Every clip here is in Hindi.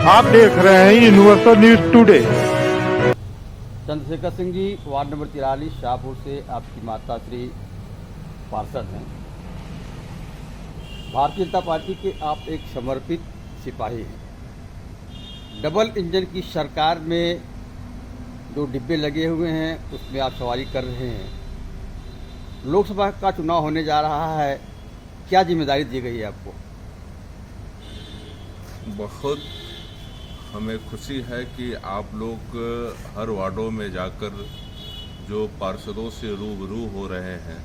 आप देख रहे हैं universal news today. Chandrashekhar Singh ji, ward number 43 Shahpur से आपकी माता श्री पार्षद हैं। भारतीय जनता पार्टी के आप एक समर्पित सिपाही हैं। डबल इंजन की सरकार में जो डिब्बे लगे हुए हैं उसमें आप सवारी कर रहे हैं। लोकसभा का चुनाव होने जा रहा है, क्या जिम्मेदारी दी गई है आपको? बहुत हमें खुशी है कि आप लोग हर वार्डों में जाकर जो पार्षदों से रूबरू हो रहे हैं,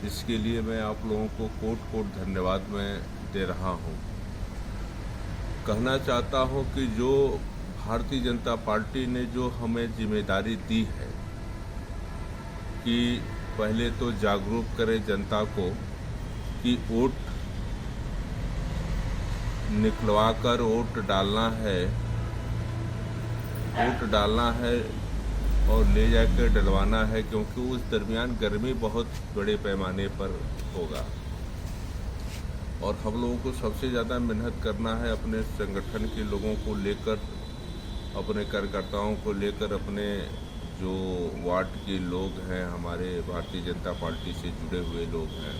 इसके लिए मैं आप लोगों को कोट कोट धन्यवाद मैं दे रहा हूं। कहना चाहता हूं कि जो भारतीय जनता पार्टी ने जो हमें जिम्मेदारी दी है कि पहले तो जागरूक करें जनता को कि वोट निकलवा कर वोट डालना है और ले जाकर डलवाना है, क्योंकि उस दरमियान गर्मी बहुत बड़े पैमाने पर होगा और हम लोगों को सबसे ज़्यादा मेहनत करना है अपने संगठन के लोगों को लेकर, अपने कार्यकर्ताओं को लेकर, अपने जो वार्ड के लोग हैं, हमारे भारतीय जनता पार्टी से जुड़े हुए लोग हैं,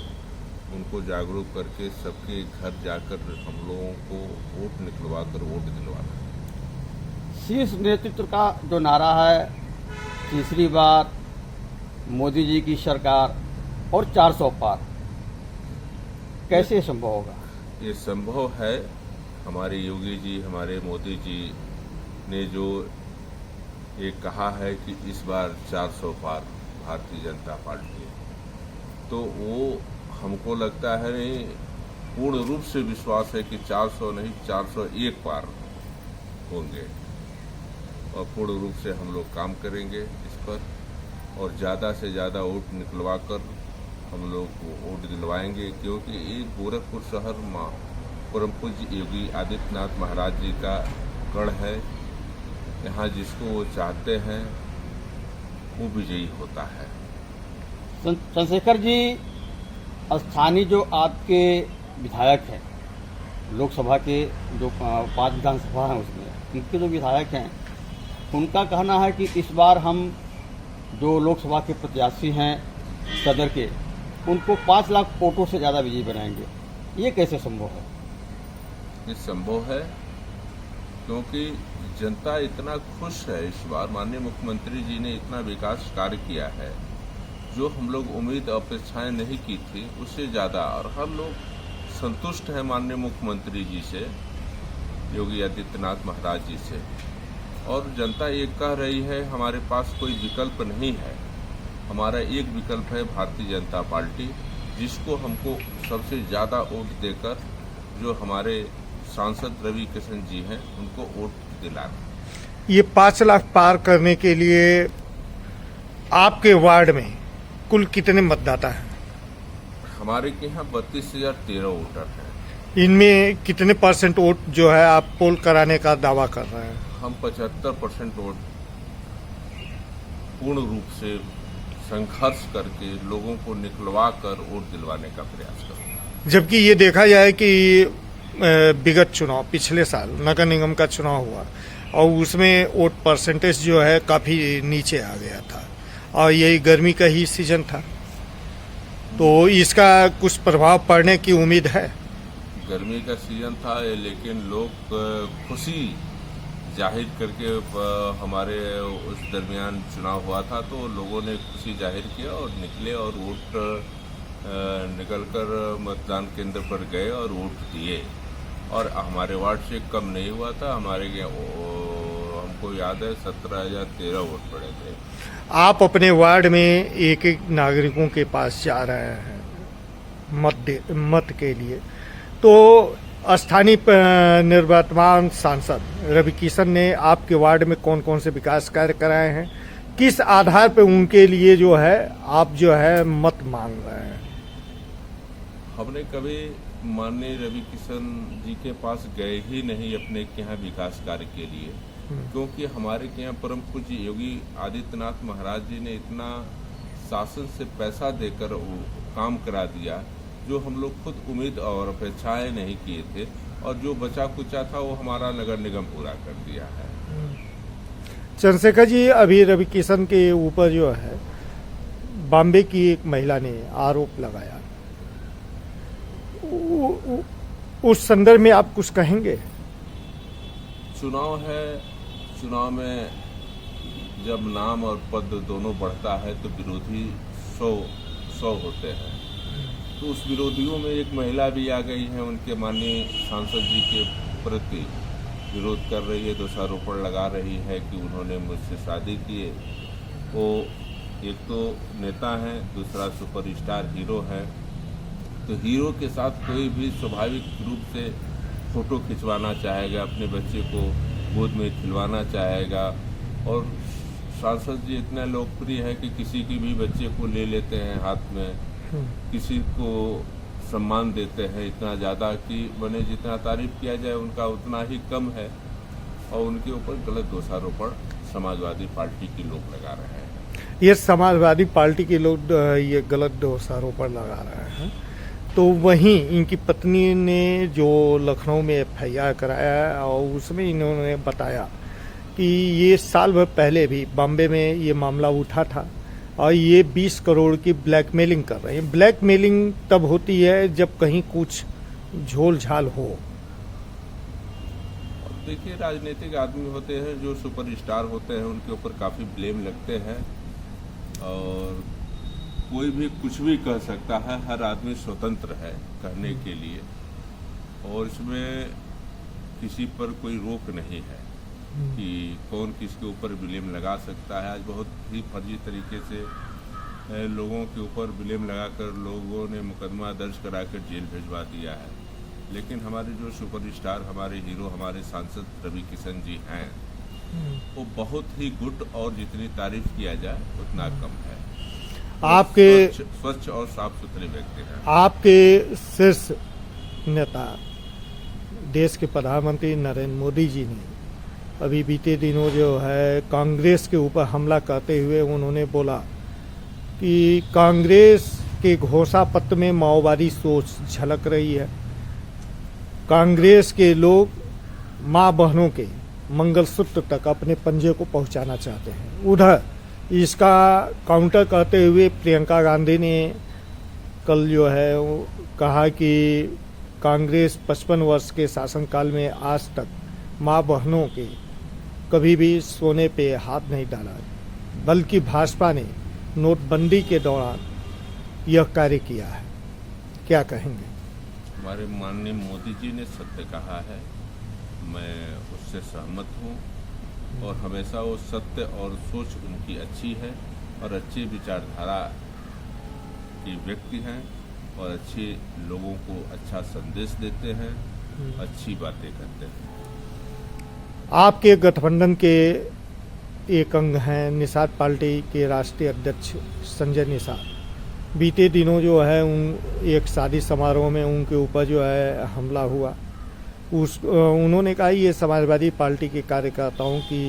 उनको जागरूक करके सबके घर जाकर हम लोगों को वोट निकलवा कर वोट दिलवाना। शीर्ष नेतृत्व का जो नारा है, तीसरी बार मोदी जी की सरकार और 400 पार, कैसे संभव होगा? ये संभव है। हमारे योगी जी, हमारे मोदी जी ने जो ये कहा है कि इस बार 400 पार भारतीय जनता पार्टी, तो वो हमको लगता है नहीं, पूर्ण रूप से विश्वास है कि 400 नहीं 401 पार होंगे और पूर्ण रूप से हम लोग काम करेंगे इस पर और ज़्यादा से ज़्यादा वोट निकलवा कर हम लोग वोट दिलवाएंगे, क्योंकि ये गोरखपुर शहर परम पूज्य योगी आदित्यनाथ महाराज जी का गढ़ है। यहाँ जिसको वो चाहते हैं वो विजयी होता है। चंद्रशेखर जी, स्थानीय जो आपके विधायक हैं, लोकसभा के जो 5 विधानसभा हैं उसमें उनके जो विधायक हैं, उनका कहना है कि इस बार हम जो लोकसभा के प्रत्याशी हैं सदर के, उनको 5 लाख वोटों से ज़्यादा विजयी बनाएंगे। ये कैसे संभव है? ये संभव है क्योंकि जनता इतना खुश है। इस बार माननीय मुख्यमंत्री जी ने इतना विकास कार्य किया है जो हम लोग उम्मीद अपेक्षाएं नहीं की थी, उससे ज़्यादा, और हम लोग संतुष्ट हैं माननीय मुख्यमंत्री जी से, योगी आदित्यनाथ महाराज जी से। और जनता ये कह रही है हमारे पास कोई विकल्प नहीं है, हमारा एक विकल्प है भारतीय जनता पार्टी, जिसको हमको सबसे ज़्यादा वोट देकर जो हमारे सांसद रवि किशन जी हैं उनको वोट दिलाना। ये 5 लाख पार करने के लिए आपके वार्ड में कुल कितने मतदाता हैं? हमारे के यहाँ 32,013 वोटर हैं। इनमें कितने % वोट जो है आप पोल कराने का दावा कर रहे हैं? हम 75% वोट पूर्ण रूप से संघर्ष करके लोगों को निकलवा कर वोट दिलवाने का प्रयास करेंगे। जबकि ये देखा जाए कि विगत चुनाव पिछले साल नगर निगम का चुनाव हुआ और उसमें वोट परसेंटेज जो है काफी नीचे आ गया था और यही गर्मी का ही सीजन था, तो इसका कुछ प्रभाव पड़ने की उम्मीद है? गर्मी का सीजन था, लेकिन लोग खुशी जाहिर करके हमारे उस दरमियान चुनाव हुआ था, तो लोगों ने खुशी जाहिर किया और निकले और वोट निकलकर मतदान केंद्र पर गए और वोट दिए। और हमारे वार्ड से कम नहीं हुआ था, हमारे हमको याद है 17,013 वोट पड़े थे। आप अपने वार्ड में एक एक नागरिकों के पास जा रहे हैं मत के लिए, तो स्थानीय निवर्तमान सांसद रवि किशन ने आपके वार्ड में कौन कौन से विकास कार्य कराए हैं? किस आधार पर उनके लिए जो है आप जो है मत मांग रहे हैं? हमने कभी माननीय रवि किशन जी के पास गए ही नहीं अपने के यहाँ विकास कार्य के लिए, क्योंकि हमारे के यहाँ परम पूज्य योगी आदित्यनाथ महाराज जी ने इतना शासन से पैसा देकर काम करा दिया जो हम लोग खुद उम्मीद और अपेक्षाएं नहीं किए थे, और जो बचा कुचा था वो हमारा नगर निगम पूरा कर दिया है। चंद्रशेखर जी, अभी रवि किशन के ऊपर जो है बॉम्बे की एक महिला ने आरोप लगाया, उस संदर्भ में आप कुछ कहेंगे? चुनाव है, चुनाव में जब नाम और पद दोनों बढ़ता है तो विरोधी 100 होते हैं। तो उस विरोधियों में एक महिला भी आ गई है, उनके माननीय सांसद जी के प्रति विरोध कर रही है, दोषारोपण लगा रही है कि उन्होंने मुझसे शादी की है। वो एक तो नेता हैं, दूसरा सुपरस्टार हीरो है। तो हीरो के साथ कोई भी स्वाभाविक रूप से फोटो खिंचवाना चाहेगा, अपने बच्चे को गोद में खिलवाना चाहेगा। और सांसद जी इतना लोकप्रिय है कि किसी की भी बच्चे को ले लेते हैं हाथ में, किसी को सम्मान देते हैं इतना ज़्यादा कि बने जितना तारीफ किया जाए उनका उतना ही कम है। और उनके ऊपर गलत दोषारोपण समाजवादी पार्टी के लोग लगा रहे हैं। ये समाजवादी पार्टी के लोग ये गलत दोषारोपण लगा रहे हैं। तो वहीं इनकी पत्नी ने जो लखनऊ में FIR कराया और उसमें इन्होंने बताया कि ये साल भर पहले भी बॉम्बे में ये मामला उठा था और ये 20 करोड़ की ब्लैकमेलिंग कर रहे हैं। ब्लैकमेलिंग तब होती है जब कहीं कुछ झोल झाल हो। देखिए, राजनीतिक आदमी होते हैं जो सुपरस्टार होते हैं, उनके ऊपर काफ़ी ब्लेम लगते हैं और कोई भी कुछ भी कह सकता है। हर आदमी स्वतंत्र है कहने के लिए, और इसमें किसी पर कोई रोक नहीं है कि कौन किसके ऊपर ब्लेम लगा सकता है। आज बहुत ही फर्जी तरीके से लोगों के ऊपर ब्लेम लगाकर लोगों ने मुकदमा दर्ज कराकर जेल भिजवा दिया है। लेकिन हमारे जो सुपरस्टार, हमारे हीरो, हमारे सांसद रवि किशन जी हैं, वो बहुत ही गुड, और जितनी तारीफ किया जाए उतना कम है। आपके स्वच्छ और साफ सुथरे व्यक्ति हैं। आपके शीर्ष नेता देश के प्रधानमंत्री नरेंद्र मोदी जी ने अभी बीते दिनों जो है कांग्रेस के ऊपर हमला करते हुए उन्होंने बोला कि कांग्रेस के घोषणा पत्र में माओवादी सोच झलक रही है। कांग्रेस के लोग माँ बहनों के मंगलसूत्र तक अपने पंजे को पहुंचाना चाहते हैं। उधर इसका काउंटर करते हुए प्रियंका गांधी ने कल जो है वो कहा कि कांग्रेस 55 वर्ष के शासनकाल में आज तक माँ बहनों के कभी भी सोने पे हाथ नहीं डाला, बल्कि भाजपा ने नोटबंदी के दौरान यह कार्य किया है। क्या कहेंगे? हमारे माननीय मोदी जी ने सत्य कहा है, मैं उससे सहमत हूँ, और हमेशा वो सत्य और सोच उनकी अच्छी है और अच्छी विचारधारा के व्यक्ति हैं और अच्छे लोगों को अच्छा संदेश देते हैं, अच्छी बातें करते हैं। आपके गठबंधन के एक अंग हैं निषाद पार्टी के राष्ट्रीय अध्यक्ष संजय निषाद। बीते दिनों जो है एक शादी समारोह में उनके ऊपर जो है हमला हुआ। उन्होंने कहा ये समाजवादी पार्टी के कार्यकर्ताओं की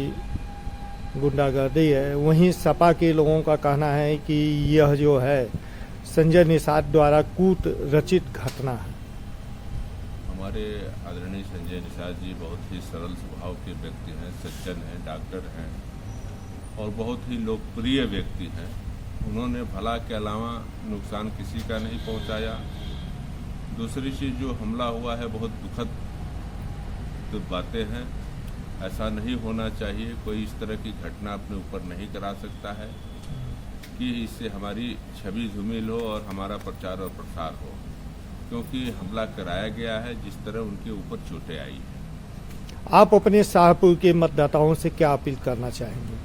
गुंडागर्दी है। वहीं सपा के लोगों का कहना है कि यह जो है संजय निषाद द्वारा कूट रचित घटना है। हमारे आदरणीय संजय निषाद जी बहुत ही सरल स्वभाव के व्यक्ति हैं, सज्जन हैं, डॉक्टर हैं और बहुत ही लोकप्रिय व्यक्ति हैं। उन्होंने भला के अलावा नुकसान किसी का नहीं पहुंचाया। दूसरी चीज़ जो हमला हुआ है बहुत दुखद बातें हैं, ऐसा नहीं होना चाहिए। कोई इस तरह की घटना अपने ऊपर नहीं करा सकता है कि इससे हमारी छवि धूमिल हो और हमारा प्रचार और प्रसार हो, क्योंकि हमला कराया गया है जिस तरह उनके ऊपर चोटें आई हैं। आप अपने शाहपुर के मतदाताओं से क्या अपील करना चाहेंगे?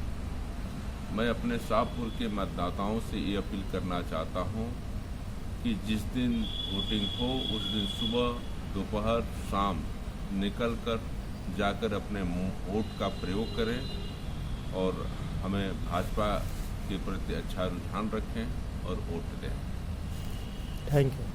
मैं अपने शाहपुर के मतदाताओं से ये अपील करना चाहता हूँ कि जिस दिन वोटिंग हो उस दिन सुबह, दोपहर, शाम निकलकर जाकर अपने वोट का प्रयोग करें और हमें भाजपा के प्रति अच्छा रुझान रखें और वोट दें। Thank you.